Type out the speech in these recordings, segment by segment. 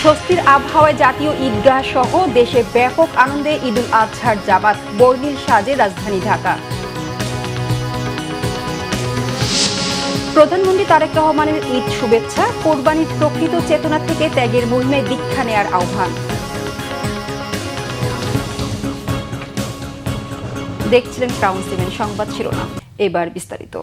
স্বস্তির আবহাওয়ায় জাতীয় ঈদগাহ সহ দেশে ব্যাপক আনন্দে ঈদুল আজহার জামাত, বর্ণিল সাজে রাজধানী ঢাকা। প্রধানমন্ত্রী তারেক রহমানের ঈদ শুভেচ্ছা, কোরবানির প্রকৃত চেতনা থেকে ত্যাগের মহিমায় দীক্ষা নেয়ার আহ্বান। দেখছিলেন ক্রাউন সিমেন্ট সংবাদ শিরোনাম, এবার বিস্তারিত।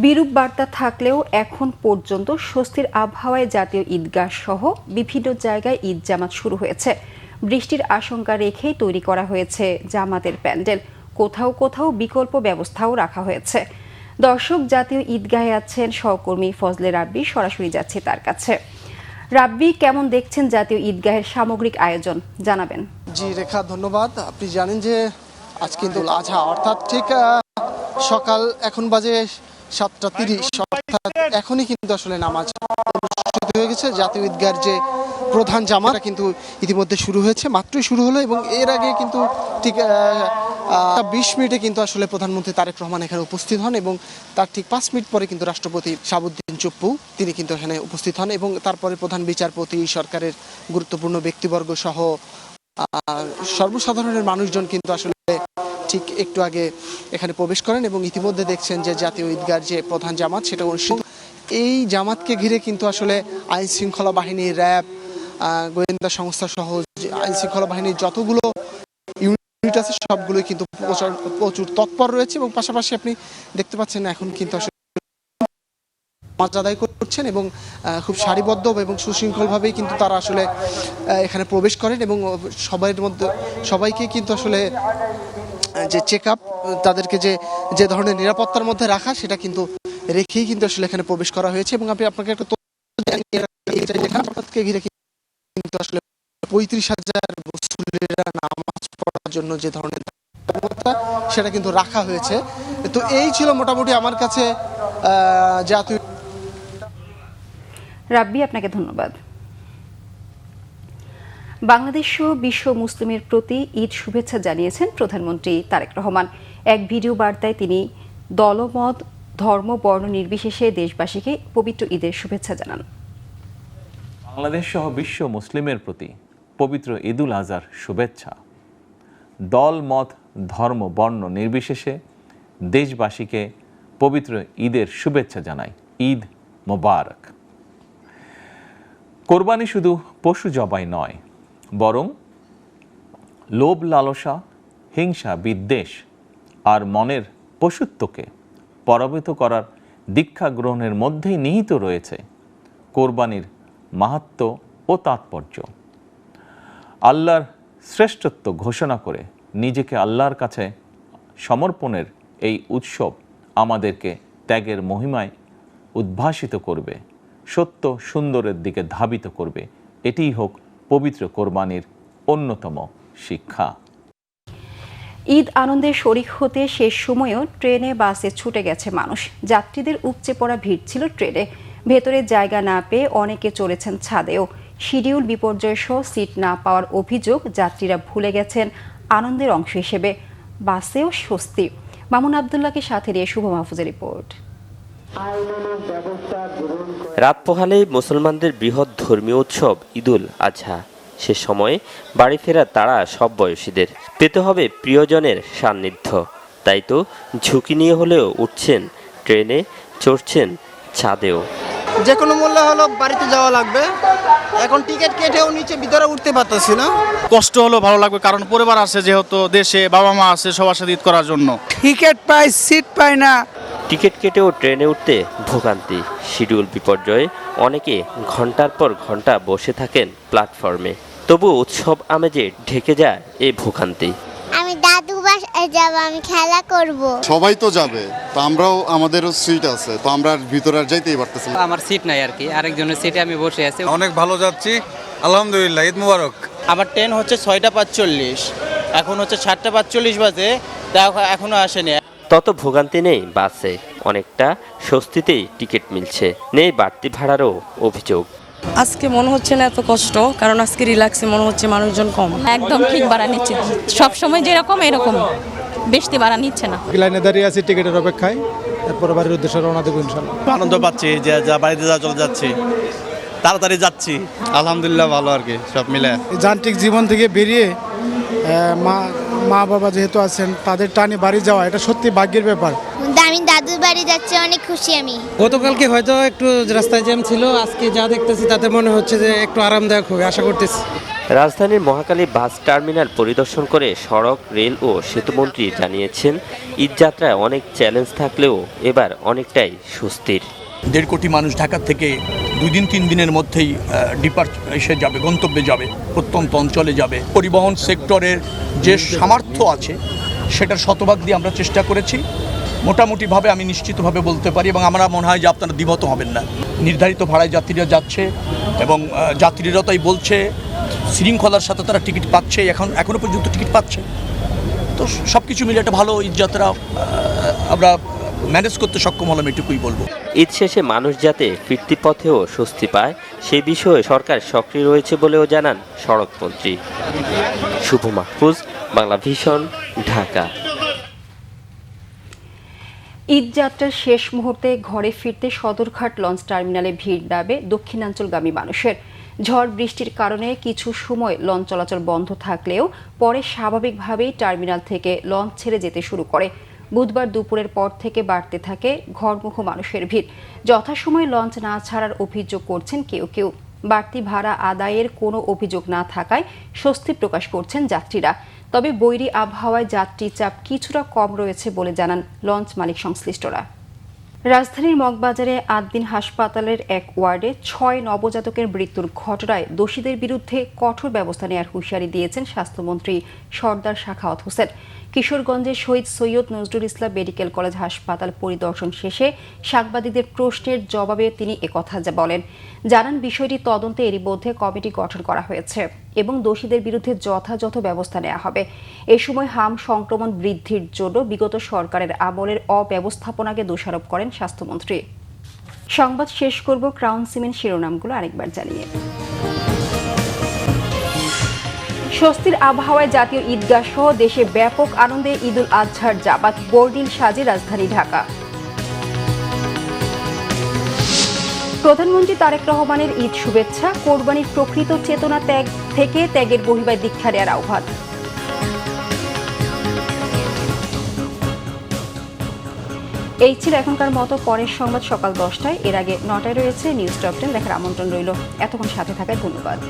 বিরূপ বার্তা থাকলেও এখন পর্যন্ত স্বস্তির আবহাওয়ায় জাতীয় ঈদগাহ সহ বিভিন্ন জায়গায় ঈদ জামাত শুরু হয়েছে। বৃষ্টির আশঙ্কা রেখেই তৈরি করা হয়েছে জামাতের প্যান্ডেল, কোথাও কোথাও বিকল্প ব্যবস্থাও রাখা হয়েছে। দর্শক জাতীয় ঈদগাহে আছেন সহকর্মী ফজলে রাব্বি, সরাসরি যাচ্ছে তার কাছে। রাব্বি, কেমন দেখছেন জাতীয় ঈদগাহের সামগ্রিক আয়োজন, জানাবেন। জি রেখা, ধন্যবাদ। আপনি জানেন যে আজ কিন্তু আজহা, অর্থাৎ ঠিক সকাল এখন বাজে 7:30, অর্থাৎ এখনই কিন্তু আসলে নামাজ অনুষ্ঠিত হয়ে গেছে। জাতীয় ঈদগাহের যে প্রধান জামাত কিন্তু ইতিমধ্যে শুরু হয়েছে, মাত্রই শুরু হলো, এবং এর আগে কিন্তু ঠিক 20 মিনিটে কিন্তু আসলে প্রধানমন্ত্রী তারেক রহমান এখানে উপস্থিত হন, এবং তার ঠিক 5 মিনিট পরে কিন্তু রাষ্ট্রপতি শাহাবুদ্দিন চুপ্পু তিনি কিন্তু এখানে উপস্থিত হন, এবং তারপরে প্রধান বিচারপতি, সরকারের গুরুত্বপূর্ণ ব্যক্তিবর্গ সহ সর্বসাধারণের মানুষজন কিন্তু আসলে ঠিক একটু আগে এখানে প্রবেশ করেন, এবং ইতিমধ্যে দেখছেন যে জাতীয় ঈদগাহর যে প্রধান জামাত সেটা অনুষ্ঠিত। এই জামাতকে ঘিরে কিন্তু আসলে আইন শৃঙ্খলা বাহিনী, র্যাব, গোয়েন্দা সংস্থা সহ আইন শৃঙ্খলা বাহিনীর যতগুলো ইউনিট আছে সবগুলোই কিন্তু প্রচুর তৎপর রয়েছে, এবং পাশাপাশি আপনি দেখতে পাচ্ছেন এখন কিন্তু আসলে নামাজ আদায় করছেন, এবং খুব সারিবদ্ধ এবং সুশৃঙ্খলভাবেই কিন্তু তারা আসলে এখানে প্রবেশ করেন, এবং সবাইকে কিন্তু আসলে যে চেক আপ, তাদেরকে যে ধরনের নিরাপত্তার মধ্যে রাখা সেটা কিন্তু রেখেই কিন্তু আসলে এখানে প্রবেশ করা হয়েছে। এবং আমি আপনাকে একটা তথ্য ঘিরে কিন্তু আসলে 35,000 মুসল্লিরা নামাজ পড়ার জন্য যে ধরনের ব্যবস্থা সেটা কিন্তু রাখা হয়েছে। তো এই ছিল মোটামুটি আমার কাছে জাতীয়। রাব্বি, আপনাকে ধন্যবাদ। বাংলাদেশ সহ বিশ্ব মুসলিমের প্রতি ঈদ শুভেচ্ছা জানিয়েছেন প্রধানমন্ত্রী তারেক রহমান। এক ভিডিও বার্তায় তিনি দলমত, ধর্ম, বর্ণ নির্বিশেষে দেশবাসীকে পবিত্র ঈদের শুভেচ্ছা জানান। বাংলাদেশ সহ বিশ্ব মুসলিমের প্রতি পবিত্র ঈদুল আজহার শুভেচ্ছা। দল, মত, ধর্ম, বর্ণ নির্বিশেষে দেশবাসীকে পবিত্র ঈদের শুভেচ্ছা জানাই। ঈদ মোবারক। কোরবানি শুধু পশু জবাই নয়, বরং লোভ, লালসা, হিংসা, বিদ্বেষ আর মনের পশুত্বকে পরাভূত করার দীক্ষা গ্রহণের মধ্যেই নিহিত রয়েছে কোরবানির মাহাত্ম্য ও তাৎপর্য। আল্লাহর শ্রেষ্ঠত্ব ঘোষণা করে নিজেকে আল্লাহর কাছে সমর্পণের এই উৎসব আমাদেরকে ত্যাগের মহিমায় উদ্ভাসিত করবে, সত্য সুন্দরের দিকে ধাবিত করবে। এটিই হোক পবিত্র কোরবানির অন্যতম শিক্ষা। ঈদ আনন্দে শরিক হতে শেষ সময়েও ট্রেনে, বাসে ছুটে গেছে মানুষ। যাত্রীদের উপচে পড়া ভিড় ছিল ট্রেনে। ভেতরে জায়গা না পেয়ে অনেকে চড়েছেন ছাদেও। শিডিউল বিপর্যয় সহ সিট না পাওয়ার অভিযোগ, যাত্রীরা ভুলে গেছেন আনন্দের অংশ হিসেবে। বাসেও স্বস্তি। মামুন আবদুল্লাহকে সাথে নিয়ে শুভ মাহফুজের রিপোর্ট। রাত পোহালেই মুসলমানদের বৃহৎ ধর্মীয় উৎসব ঈদুল আজহা। সে সময়ে বাড়ি ফেরার তাড়া সব বয়সীদের। পেতে হবে প্রিয়জনের সান্নিধ্য, তাই তো ঝুঁকি নিয়ে হলেও উঠছেন ট্রেনে, চড়ছেন ছাদেও। যে কোনো মূল্য হলো বাড়িতে যাওয়া লাগবে, এখন টিকিট কেটেও নিচে ভিতরে উঠতে পারতেছি না। কষ্ট হলো ভালো লাগবে, কারণ পরিবার আছে, যেহেতু দেশে বাবা মা আছে, সবার সাথে ঈদ করার জন্য। টিকিট পাই, সিট পাই না। টিকিট কেটেও ট্রেনে উঠতে ভোগান্তি। শিডিউল বিপর্যয়ে অনেকে ঘন্টার পর ঘন্টা বসে থাকেন প্ল্যাটফর্মে। তবু উৎসব আমেজে ঢেকে যায় এই ভোগান্তি। আমি দাদু বাসায় যাব, আমি খেলা করব। সবাই তো যাবে, তো আমরাও, আমাদেরও সিট আছে, তো আমরা ভিতরে আর যাইতেই পারতেছি না। আমার সিট নাই আর কি, আরেকজনের সিটে আমি বসে আছি। অনেক ভালো যাচ্ছি, আলহামদুলিল্লাহ। ঈদ মুবারক। আমার ট্রেন হচ্ছে 6:45, এখন হচ্ছে 7:45 বাজে, তা এখনো আসেনি। তত ভোগান্তি নেই বাসে, অনেকটা স্বস্তিতেই টিকিট মিলছে। নেই বাড়তি ভাড়ারও অভিযোগ। আজকে মনে হচ্ছে না এত কষ্ট, কারণ আজকে রিল্যাক্সে মনে হচ্ছে মানুষজন কম। একদম ঠিক ভাড়া নিচ্ছে, সব সময় যেরকম এরকম বেশি ভাড়া নিচ্ছে না। লাইনে দাঁড়িয়ে আছি টিকিটের অপেক্ষায়, এরপরে বাড়ির উদ্দেশ্যে রওনা দেবো ইনশাল্লাহ। আনন্দ পাচ্ছি যে বাড়িতে চলে যাচ্ছি, তাড়াতাড়ি যাচ্ছি। আলহামদুলিল্লাহ ভালো আর কি সব মিলে। যান্ত্রিক জীবন থেকে বেরিয়ে মা বাবা যেহেতু আছেন তাদের টানে বাড়ি যাওয়া এটা সত্যি ভাগ্যের ব্যাপার। আমি দাদুর বাড়ি যাচ্ছি, অনেক খুশি আমি। গতকালকে হয়তো একটু রাস্তায় জ্যাম ছিল, আজকে যা দেখতেছি তাতে মনে হচ্ছে যে একটু আরামদায়ক হবে, আশা করতেছি। রাজধানীর মহাখালী বাস টার্মিনাল পরিদর্শন করে সড়ক, রেল ও সেতুমন্ত্রী জানিয়েছেন, ঈদযাত্রায় অনেক চ্যালেঞ্জ থাকলেও এবার অনেকটাই স্বস্তির। 1.5 কোটি মানুষ ঢাকা থেকে 2 দিন 3 দিনের মধ্যেই এসে যাবে, গন্তব্যে যাবে, প্রত্যন্ত অঞ্চলে যাবে। পরিবহন সেক্টরের যে সামর্থ্য আছে সেটার শতভাগ দিয়ে আমরা চেষ্টা করেছি। মোটামুটিভাবে আমি নিশ্চিতভাবে বলতে পারি, এবং আমরা মনে হয় যে আপনারা দ্বিমত হবেন না, নির্ধারিত ভাড়ায় যাত্রীরা যাচ্ছে এবং যাত্রীরা তাই বলছে শৃঙ্খলার সাথে তারা টিকিট পাচ্ছে, এখনও পর্যন্ত টিকিট পাচ্ছে। তো সব কিছু মিলে একটা ভালো ঈদযাত্রা আমরা ম্যানেজ করতে সক্ষম হলাম, এটুকুই বলবো। ঈদ শেষে মানুষ যাতে ফিরতি পথেও স্বস্তি পায় সে বিষয়ে সরকার সক্রিয় রয়েছে বলেও জানান সড়কমন্ত্রী। শুভ মাহফুজ, বাংলা ভিশন, ঢাকা। ঈদযাত্রার শেষ মুহূর্তে ঘরে ফিরতে সদরঘাট লঞ্চ টার্মিনালে ভিড় নামে দক্ষিণাঞ্চলগামী মানুষের। ঝড় বৃষ্টির কারণে কিছু সময় লঞ্চ চলাচল বন্ধ থাকলেও পরে স্বাভাবিকভাবেই টার্মিনাল থেকে লঞ্চ ছেড়ে যেতে শুরু করে। বুধবার দুপুরের পর থেকে বাড়তে থাকে ঘরমুখ মানুষের ভিড়। যথাসময়ে লঞ্চ না ছাড়ার অভিযোগ করছেন কেউ কেউ। বাড়তি ভাড়া আদায়ের কোনো অভিযোগ না থাকায় স্বস্তি প্রকাশ করছেন যাত্রীরা। তবে বৈরী আবহাওয়ায় যাত্রী চাপ কিছুটা কম রয়েছে বলে জানান লঞ্চ মালিক সংশ্লিষ্টরা। রাজধানীর মগবাজারে আদ্দিন হাসপাতালের এক ওয়ার্ডে 6 নবজাতকের মৃত্যুর ঘটনায় দোষীদের বিরুদ্ধে কঠোর ব্যবস্থা নেওয়ার হুঁশিয়ারি দিয়েছেন স্বাস্থ্যমন্ত্রী সরদার সাখাওয়াত হোসেন। কিশোরগঞ্জের শহীদ সৈয়দ নজরুল ইসলাম মেডিকেল কলেজ হাসপাতাল পরিদর্শন শেষে সাংবাদিকদের প্রশ্নের জবাবে তিনি একথা বলেন। জানান, বিষয়টি তদন্তে এরই মধ্যে কমিটি গঠন করা হয়েছে এবং দোষীদের বিরুদ্ধে যথাযথ ব্যবস্থা নেওয়া হবে। এ সময় হাম সংক্রমণ বৃদ্ধির জন্য বিগত সরকারের আমলের অব্যবস্থাপনাকে দোষারোপ করেন স্বাস্থ্যমন্ত্রী। সংবাদ শেষ করব ক্রাউন সিমেন্ট শিরোনামগুলো আরেকবার জানিয়ে। স্বস্তির আবহাওয়ায় জাতীয় ঈদগাহ সহ দেশে ব্যাপক আনন্দে ঈদুল আজহার জামাত, বর্ণিল সাজে রাজধানী ঢাকা। প্রধানমন্ত্রী তারেক রহমানের ঈদ শুভেচ্ছা, কোরবানির প্রকৃত চেতনা ত্যাগ থেকে ত্যাগের বহিবায় দীক্ষা নেওয়ার আহ্বান। এই ছিল এখনকার মতো। পরের সংবাদ সকাল 10টায়, এর আগে 9টায় রয়েছে নিউজ টপ 10 দেখার আমন্ত্রণ রইল। এতক্ষণ সাথে থাকায় ধন্যবাদ।